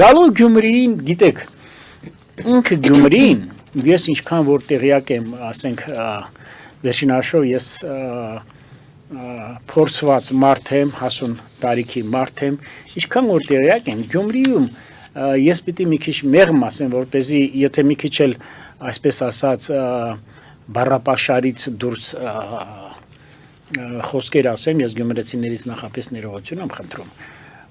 Գալու Գյումրին, գիտեք, ինքը Գյումրին, ես ինչքան որ տեղյակ եմ, ասենք, վերջին հաշվով ես փորձված մարդ եմ, հասուն տարիքի մարդ եմ, ինչքան որ տեղյակ եմ, Գյումրիում ես պիտի մի քիչ մեղմ ասեմ, որպեսզի եթե մի քիչ էլ այսպես ասած բառապաշարից դուրս խոսքեր ասեմ, ես գյումրեցիներից նախապես ներողություն եմ խնդրում,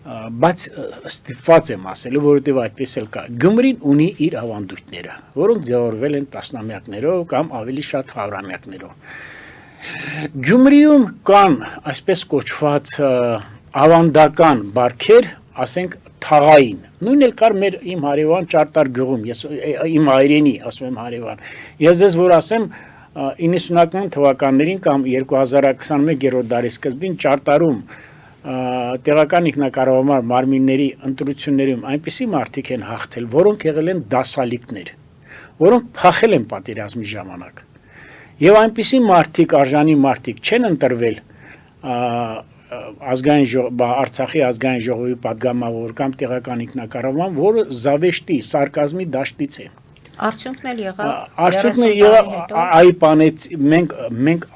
բայց ստիպված եմ ասելու, որովհետև այդպես էլ կա։ Գյումրին ունի իր ավանդույթները, որոնք ձևավորվել են տասնամյակներով կամ ավելի շատ հարյուրամյակներով։ Գյումրիում կան այսպես կոչված ավանդական բարքեր, ասենք թաղային։ Նույնն էլ կար մեր իմ հարևան Ճարտար գյուղում, ես իմ հայրենի, ասում եմ հարևան։ Ես ձեզ որ ասեմ 90-ական թվականներին կամ 2021-րդ դարի սկզբին Ճարտարում տեղական ինքնակառավարման մարմինների ընտրություններում այնպիսի մարդիկ են հաղթել, որոնք եղել են դասալիկներ, որոնք փախել են պատերազմի ժամանակ։ Եվ այնպիսի մարդիկ, արժանի մարդիկ չեն ընտրվել Արցախի ազգային ժողովի պատգամավոր կամ տեղական ինքնակառավարման, որը զավեշտի, սարկազմի դաշտից է։ Արդյունքն էլ եղավ։ Արդյունքն եղավ այ բանից մենք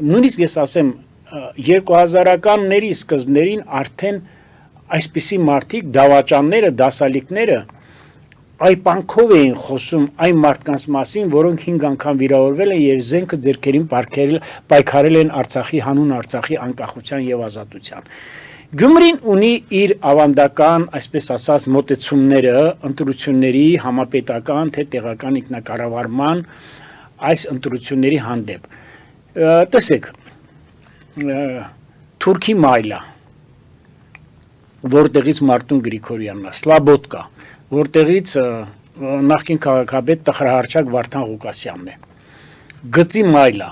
նույնիսկ ես ասեմ 2000-ականների սկզբներին արդեն այսպիսի մարդիկ դավաճանները, դասալիկները այ պանքով էին խոսում այն մարդկանց մասին, որոնք 5 անգամ վիրավորվել են եւ զենքը ձեռքերին պայքարել են Արցախի հանուն Արցախի անկախության եւ ազատության։ Գյումրին ունի իր ավանդական, այսպես ասած, մոտեցումները ընտրությունների համապետական թե տեղական ինքնակառավարման այս ընտրությունների հանդեպ։ Տեսեք, Թուրքի մայլա, որտեղից Մարտուն Գրիգորյանն է, Սլաբոդկա, որտեղից նախկին քաղաքապետ տխրահարչակ Վարդան Ղուկասյանն է, Գծի մայլա,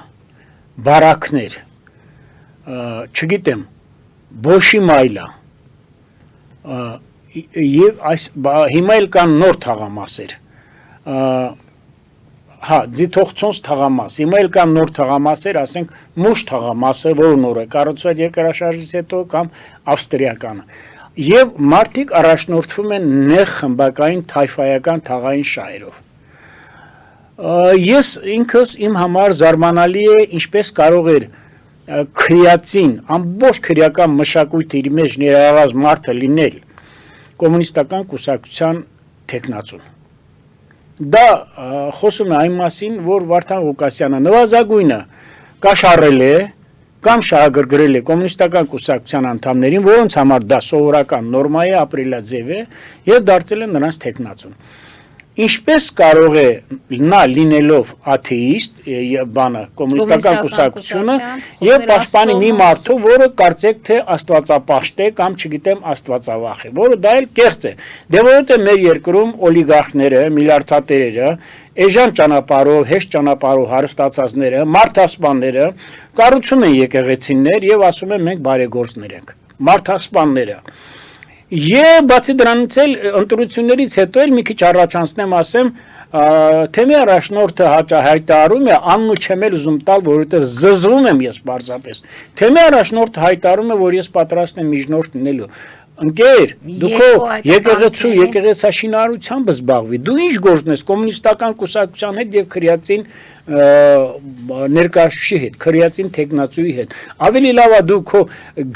բարակներ, չգիտեմ, Բոշի մայլա, եւ այս հիմա էլ կան նոր թաղամասեր, Ձիթողցոնց թաղամաս, հիմա էլ կան նոր թաղամասեր, ասենք Մուշ թաղամասը, որը նոր է կառուցվել երկրաշարժից հետո կամ ավստրիականը։ Եվ մարդիկ առաջնորդվում են նեղ խմբակային թայֆայական թաղային շահերով։ Ես ինքս իմ համար զարմանալի է, ինչպես կարող էր քրեացին, ամբողջ քրեական մշակույթի իր մեջ ներառած մարդը լինել կոմունիստական կուսակցության թեկնածուն։ Դա խոսում է այն մասին, որ Վարդան Ղուկասյանը նվազագույնը կաշառել է կամ շահագրգռել է կոմունիստական կուսակցության անդամներին, որոնց համար դա սովորական նորմա է, ապրելաձև է եւ դարձել է նրանց թեկնածուն։ Ինչպես կարող է նա լինելով աթեիստ, կոմունիստական կուսակցությունը եւ պաշտպանի մի մարդու, որը կարծեք թե աստվածապաշտ է կամ չգիտեմ աստվածավախ է, որը դա էլ կեղծ է։ Դե որովհետեւ մեր երկրում օլիգարխները, միլիարդատերերը, էժան ճանապարհով, հեշտ ճանապարհով հարստացածները, մարդասպանները կառուցում են եկեղեցիներ եւ ասում են մենք բարեգործներ ենք։ Մարդասպանները Եվ բացի դրանից էլ ընտրություններից հետո էլ մի քիչ առաջանցնեմ ասեմ, թեմի առաջնորդը հայտարարում է, անունը չեմ էլ ուզում տալ, որովհետև զզվում եմ ես պարզապես։ Թեմի առաջնորդը հայտարարում է, որ ես պատրաստ եմ միջնորդ լինելու։ Ընկեր, դու քո եկեղեցաշինարարությամբ զբաղվի։ Դու ինչ գործն ես կոմունիստական կուսակցության հետ եւ քրեացին ներկայացուցիչի հետ, քրեացին թեկնածուի հետ։ Ավելի լավ է դու քո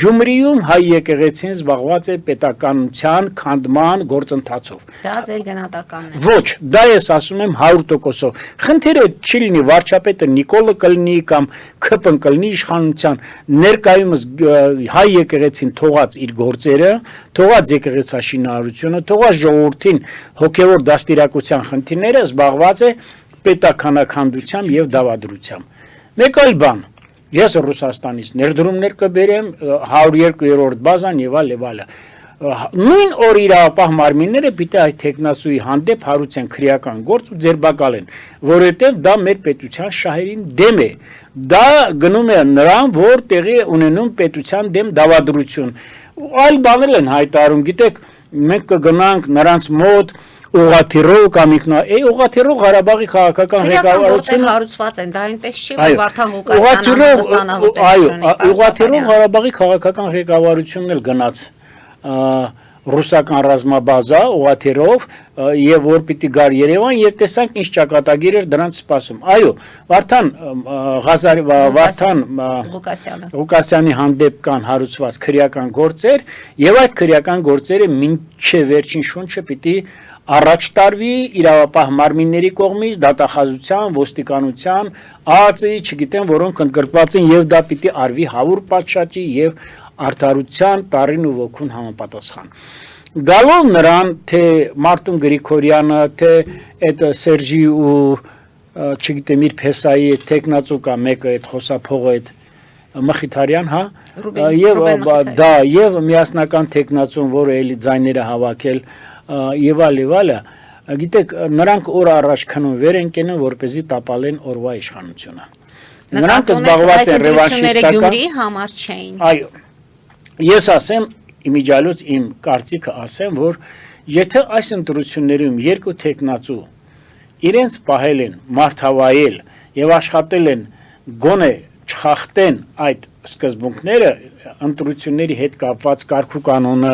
Գյումրիում հայ եկեղեցին զբաղված է պետականության քանդման գործընթացով։ Դա ձեր գնահատականն է։ Ոչ, դա ես ասում եմ 100%-ով։ Խնդիրը չի լինի վարչապետը Նիկոլը կլինի կամ ՔՊ-ն կլինի իշխանության, ներկայումս հայ եկեղեցին թողած իր գործերը, թողած եկեղեցաշինարարությունը, թողած ժողովրդին հոգևոր դաստիարակության խնդիրները զբաղված է պետականաքանդությամբ եւ դավադրությամբ։ Մեկ այլ բան, ես Ռուսաստանից ներդրումներ կբերեմ 102-րդ բազան եւ այլ։ Նույն օր իրավապահ մարմինները պիտի այդ տեխնացուի հանդեպ հարուցեն քրեական գործ ու ձերբակալեն, որովհետեւ դա մեր պետության շահերին դեմ է։ Դա գնում է նրան, որ տեղի է ունենում պետության դեմ դավադրություն։ Այլ բաներ են հայտարարում, գիտեք, մենք կգնանք նրանց մոտ Ուղղաթիռով կամ Ուղղաթիռով Ղարաբաղի քաղաքական ղեկավարությունը հարուցված են, դա այնպես չի, որ Վարդան Ղուկասյանը Ուղղաթիռով Ղարաբաղի քաղաքական ղեկավարությունն էլ գնաց ռուսական ռազմաբազա ուղաթերով եւ որ պիտի գար Երևան եւ տեսանք ինչ ճակատագիր էր դրանց սպասում։ Այո, Վարդան Ղուկասյանի հանդեպ կան հարուցված քրեական գործեր եւ այդ քրեական գործերը մինչեւ վերջին շունչը պիտի առաջ տարվի իրավապահ մարմինների կողմից, դատախազության, ոստիկանության, ԱԱԾ-ի, չգիտեմ, որոնք ընդգրկված են եւ դա պիտի արվի 100 պատշաճի եւ արդարության տարին ու ոգուն համապատասխան։ Գալով նրան, թե Մարտուն Գրիգորյանը, թե այդ Սերժի ու չգիտեմ իր փեսայի տեխնացու կա մեկը այդ խոսափողը այդ Մխիթարյան, հա, եւ միասնական տեխնացուն, որը էլի ձայները հավաքել եւ այլը, գիտեք, նրանք օր առաջ քնում վեր են կենում, որպեսզի տապալեն օրվա իշխանությունը։ Նրանք զբաղված են ռևանշիստական Գյումրիի համար չէին։ Այո։ Ես ասեմ, իմիջիալոց իմ կարծիքը ասեմ, որ եթե այս ընտրություններում երկու տեխնացու իրենց պահել են մարդավայել եւ աշխատել են գոնե չխախտեն այդ սկզբունքները ընտրությունների հետ կապված կարգու կանոնը,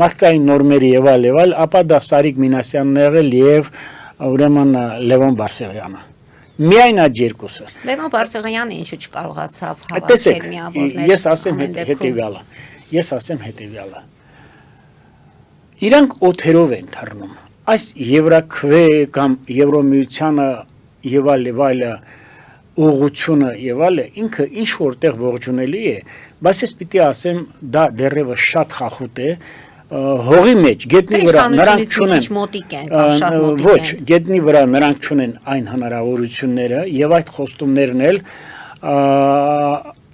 մարդկային նորմերը եւ այլ, ապա դա Սարիկ Մինասյանն եղել եւ ուրեմն Լևոն Բարսեղյանը։ Միայն այդ երկուսը։ Լևոն Բարսեղյանը ինչու չկարողացավ հավաքել միավորներ։ Ես ասեմ հետեւյալը։ Իրանք օթերով են թռնում։ Այս Եվրաքվե կամ Եվրոմիությանը եւ այլը ուղղությունը եւ այլը ինքը ինչ որտեղ ողջունելի է, բայց ես պիտի ասեմ դա դեռևս շատ խախուտ է հողի մեջ գետնի վրա նրանք չունեն ոչ գետնի վրա նրանք չունեն այն հնարավորությունները եւ այդ խոստումներն էլ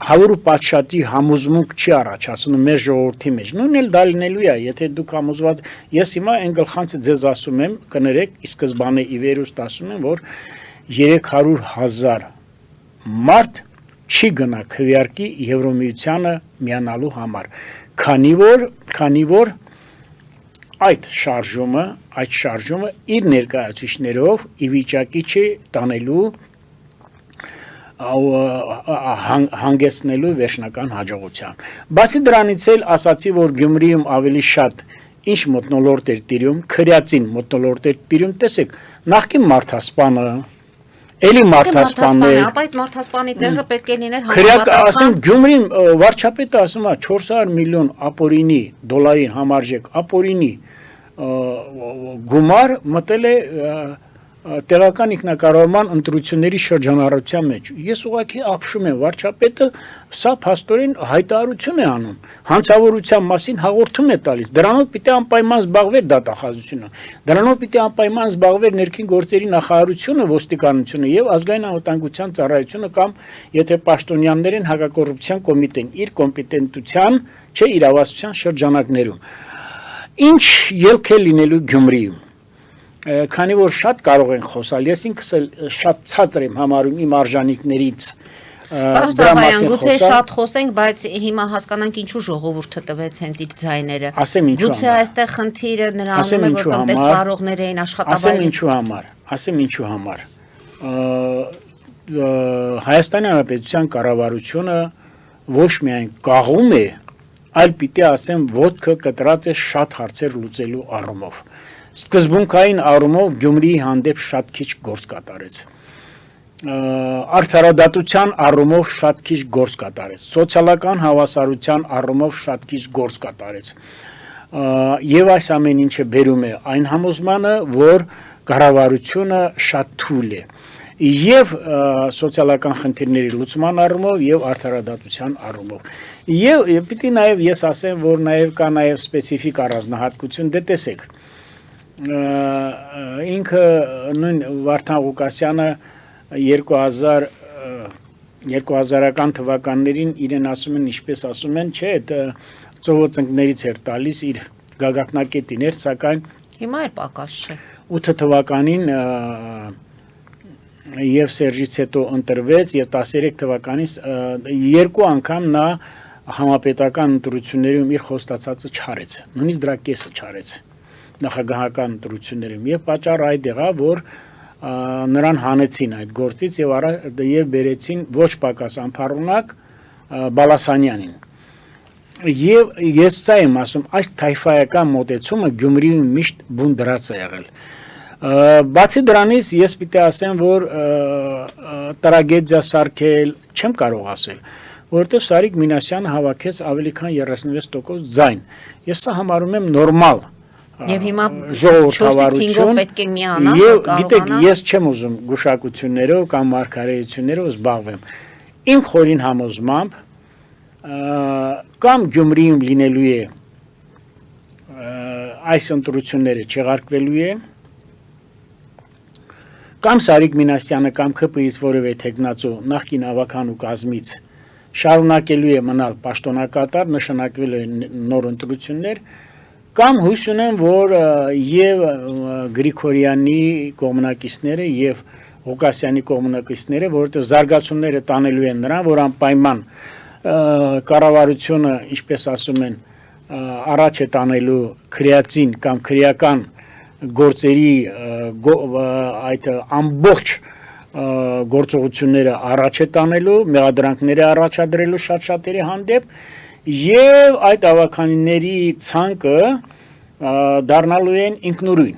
100 պատշաճի համոզմունք չի առաջացնում մեր ժողովրդի մեջ նույնն էլ դա լինելու է եթե դուք համոզված ես հիմա այն գլխանցը ձեզ ասում եմ կներեք ի սկզբանե ի վերուստ ասում եմ որ 300,000 մարդ չի գնա քվեարկի Եվրոմիությանը միանալու համար քանի որ այդ շարժումը իր ներկայացուցիչներով ի վիճակի չի տանելու հանգեցնելու վերջնական հաջողության բացի դրանից էլ ասացի որ Գյումրիում ավելի շատ ինչ մթնոլորտ էր տիրում քրեացին մթնոլորտ էր տիրում տեսեք նախկին մարդասպանը Էլի մարդասպաններ, ապա այդ մարդասպանի տեղը պետք է լիներ համապատասխան։ Ասեմ Գյումրին վարչապետը ասում է 400 միլիոն ապօրինի դոլարին համարժեք ապօրինի գումար մտել է տեղական ինքնակառավարման ընտրությունների շրջանառության մեջ։ Ես ուղղակի ապշում եմ վարչապետը սա փաստորեն հայտարարություն է անում, հանցավորության մասին հաղորդում է տալիս։ Դրանով պիտի անպայման զբաղվեր դատախազությունը, դրանով պիտի անպայման զբաղվեր ներքին գործերի նախարարությունը, ոստիկանությունը եւ ազգային անվտանգության ծառայությունը կամ եթե պաշտոնյաներ են հակակոռուպցիան կոմիտեն իր կոմպետենտության, չէ իրավասության շրջանակներում։ Ինչ ելք է լինելու Գյումրիում Քանի որ շատ կարող են խոսալ, ես ինքս էլ շատ ցածր եմ համարում իմ արժանինքներից Գուցե շատ խոսենք, բայց հիմա հասկանանք ինչու ժողովուրդը տվեց հենց իր ձայները։ Գուցե այստեղ խնդիրը նրանում է, որ տնտեսվարողներ էին աշխատավայրեր։ Ասեմ ինչու համար։ Հայաստանի Հանրապետության կառավարությունը ոչ միայն կաղում է, այլ պիտի ասեմ ոտքը կտրած է շատ հարցեր լուծելու առումով։ Սկզբունքային առումով Գյումրիի հանդեպ շատ քիչ գործ կատարեց։ Արդարադատության առումով շատ քիչ գործ կատարեց։ Սոցիալական հավասարության առումով շատ քիչ գործ կատարեց։ Եվ այս ամեն ինչը բերում է այն համոզմանը, որ կառավարությունը շատ թույլ է։ Եվ սոցիալական խնդիրների լուծման առումով եւ արդարադատության առումով։ Եվ պիտի նաեւ ես ասեմ, որ նաեւ կա նաեւ սպეციფიկ առանձնահատկություն, դե տեսեք ինքը նույն Վարդան Ղուկասյանը 2000-ական թվականներին իրեն ասում են, ինչպես ասում են, չէ, այդ ծովոցնկներից էր տալիս իր գագաթնակետին էր, սակայն հիմա էլ պակաս չէ։ 8 թվականին եւ Սերժից հետո ընտրվեց եւ 13 թվականից երկու անգամ նա համապետական ընտրություններում իր խոստացածը չարեց, նույնիսկ դրա կեսը չարեց։ Նախագահական ընտրություններում եւ պատճառը այդ եղավ որ նրան հանեցին այդ գործից եւ բերեցին ոչ պակաս անփառունակ Բալասանյանին Եվ ես սա եմ ասում, այս թայֆայական մոտեցումը Գյումրիում միշտ բուն դրած է եղել։ Բացի դրանից ես պիտի ասեմ, որ տրագեդիա սարքել չեմ կարող ասել, որովհետև Սարիկ Մինասյանը հավաքեց ավելի քան 36% ձայն։ Ես սա համարում եմ նորմալ Եվ հիմա ժողովրդավարություն պետք է միանա, եւ գիտեք, ես չեմ ուզում գուշակություններով կամ մարգարեություններով զբաղվեմ։ Իմ խորին համոզմամբ կամ Գյումրիում լինելու է այս ընտրությունները չեղարկվելու է, կամ Սարիկ Մինասյանը կամ ԿՊ-ից որևէ թեկնածու նախկին ավականու կազմից շարունակելու է մնալ պաշտոնակատար, նշանակվելու է նոր ընտրություններ, կամ հույս ունեմ, որ եւ Գրիգորյանի կողմնակիցները եւ Ղուկասյանի կողմնակիցները, որովհետեւ զարգացումները տանելու են նրան, որ անպայման կառավարությունը, ինչպես ասում են, առաջ է տանելու քրեատին կամ քրեական գործերի այդ ամբողջ գործողությունները առաջ է տանելու, մեղադրանքները առաջադրելու շատ-շատերի հանդեպ եւ այդ ավականիների ցանկը դառնալու են ինքնուրույն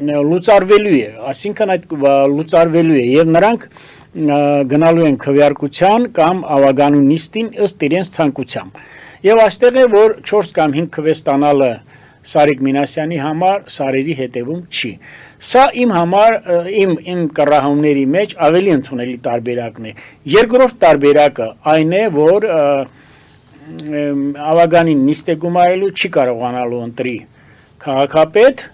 լուծարվելու է, այսինքն այդ լուծարվելու է եւ նրանք գնալու են քվեարկության կամ ավագանու նիստին ըստ իրենց ցանկության։ Եվ այստեղ է որ 4 կամ 5 քվե ստանալը Սարիկ Մինասյանի համար սարերի հետևում չի։ Սա իմ համար իմ կռահումների մեջ ավելի ընդունելի տարբերակն է։ Երկրորդ տարբերակը այն է, որ ավագանին նիստ է գումարելու չի կարողանալու ընտրի քաղաքապետ,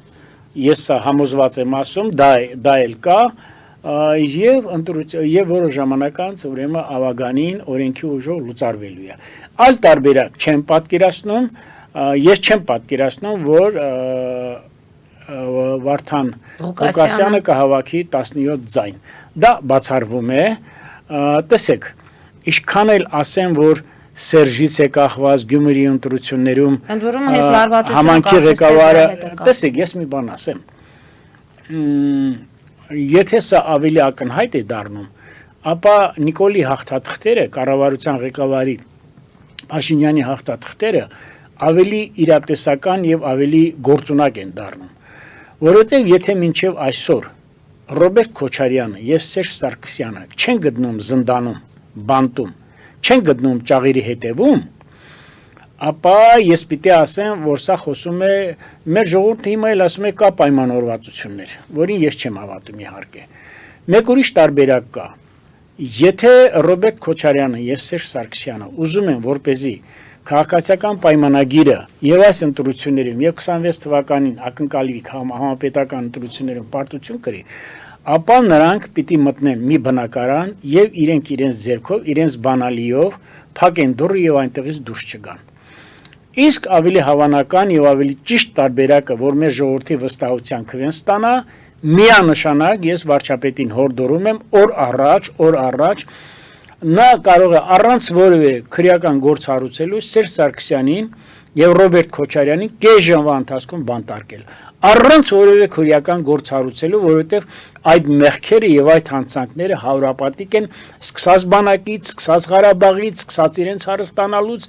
ես սա համոզված եմ ասում, դա էլ կա, եւ որոշ ժամանակ անց ուրեմն ավագանին օրենքի ուժով լուծարվելու է։ Այլ տարբերակ չեմ պատկերացնում, ես չեմ պատկերացնում, որ Վարդան Ղուկասյանը կհավաքի 17 ձայն։ Դա բացառվում է, տեսեք, ինչքան էլ ասեմ, որ Սերժից է կախված Գյումրի ընտրություններում համանքի ղեկավարը, տեսեք, ես մի բան ասեմ, եթե սա ավելի ակնհայտ է դառնում, ապա Նիկոլի հաղթաթղթերը, կառավարության ղեկավարի Փաշինյանի հաղթաթղթերը ավելի իրատեսական եւ ավելի գործունակ են դառնում, որովհետեւ եթե մինչեւ այսօր Ռոբերտ Քոչարյանը եւ Սերժ Սարգսյանը չեն գտնում զնդանում, բանտում, չեն գտնում ճաղիրի հետևում, ապա ես պիտի ասեմ, որ սա խոսում է մեր ժողովուրդը հիմա էլ ասում է կա պայմանավորվածություններ, որին ես չեմ հավատում իհարկե։ Մեկ ուրիշ տարբերակ կա։ Եթե Ռոբերտ Քոչարյանը եւ Սերժ Սարգսյանը ուզում են որպեսզի քաղաքացիական պայմանագիրը եւ այս ընտրություններում եւ 26 թվականին ակնկալվի համապետական ընտրություններում պարտություն կրի, ապա նրանք պիտի մտնեն մի բնակարան եւ իրենց ձեռքով, իրենց բանալիով փակեն դուռը եւ այնտեղից դուրս չգան։ Իսկ ավելի հավանական եւ ավելի ճիշտ տարբերակը, որ մեր ժողովրդի վստահության քվեն ստանա, միանշանակ ես վարչապետին հորդորում եմ օր առաջ նա կարող է առանց որևէ քրեական գործ հարուցելու Սերժ Սարգսյանին եւ Ռոբերտ Քոչարյանին կես ժամվա ընթացքում բանտարկել։ Առանց որևէ քրեական գործ հարուցելու, որովհետեւ այդ մեղքերը եւ այդ հանցանքները հարապատիկ են սկսած բանակից, սկսած Ղարաբաղից, սկսած իրենց հարստանալուց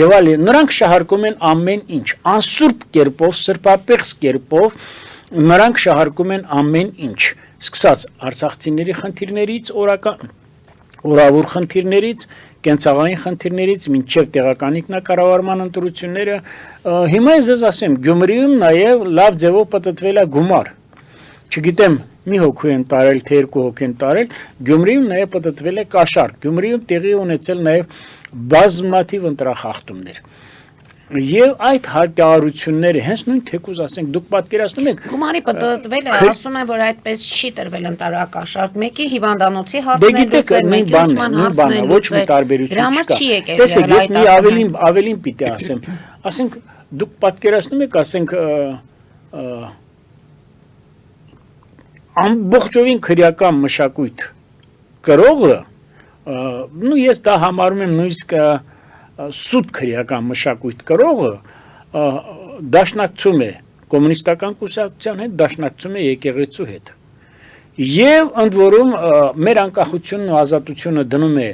եւ այլն։ Նրանք շահարկում են ամեն ինչ, անսուրբ կերպով, սրբապեղծ կերպով նրանք շահարկում են ամեն ինչ, սկսած արցախցիների խնդիրներից, օրավոր խնդիրներից, կենցաղային խնդիրներից, մինչև տեղական ինքնակառավարման ընտրությունները, հիմա ես ասեմ, Գյումրիում նաև լավ ձևով պատտվել է գումար, չգիտեմ մի հոգու են տարել, թե երկու հոգու են տարել, Գյումրիում նաև պատտվել է կաշառք, Գյումրիում տեղի ունեցել նաև բազմաթիվ ընտրախախտումներ։ Եվ այդ հարկավարությունները հենց նույն թեկուզ ասենք դուք պատկերացնում եք գումարի պատտվելը ասում են որ այդպես չի տրվել ընտրակաշառք մեկի հիվանդանոցի հարցներուց մեկի ուսման հարցներուց ոչ մի տարբերություն չկա տեսեք ես մի ավելին պիտի ասեմ ասենք դուք պատկերացնում եք ասենք ամբողջովին քրեական մշակույթ կրողը նու ես դա համարում եմ նույնիսկ սուտ քրեական մշակույթ կրողը դաշնակցում է կոմունիստական կուսակցության հետ, դաշնակցում է եկեղեցու հետ։ Եվ ընդ որում մեր անկախությունն ու ազատությունը դնում է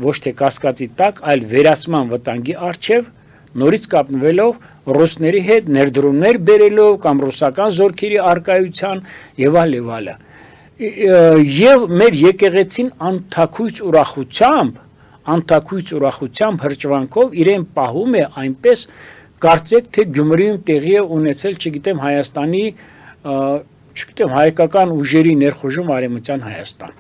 ոչ թե կասկածի տակ, այլ վերացման վտանգի առջև, նորից կապնվելով ռուսների հետ ներդրումներ բերելով կամ ռուսական զորքերի արկայության եւ այլ եւ մեր եկեղեցին անթակույց ուրախությամբ հրճվանքով իրեն պահում է այնպես կարծեք թե Գյումրիում տեղի է ունեցել չգիտեմ Հայաստանի հայկական ուժերի ներխուժում արևմտյան Հայաստան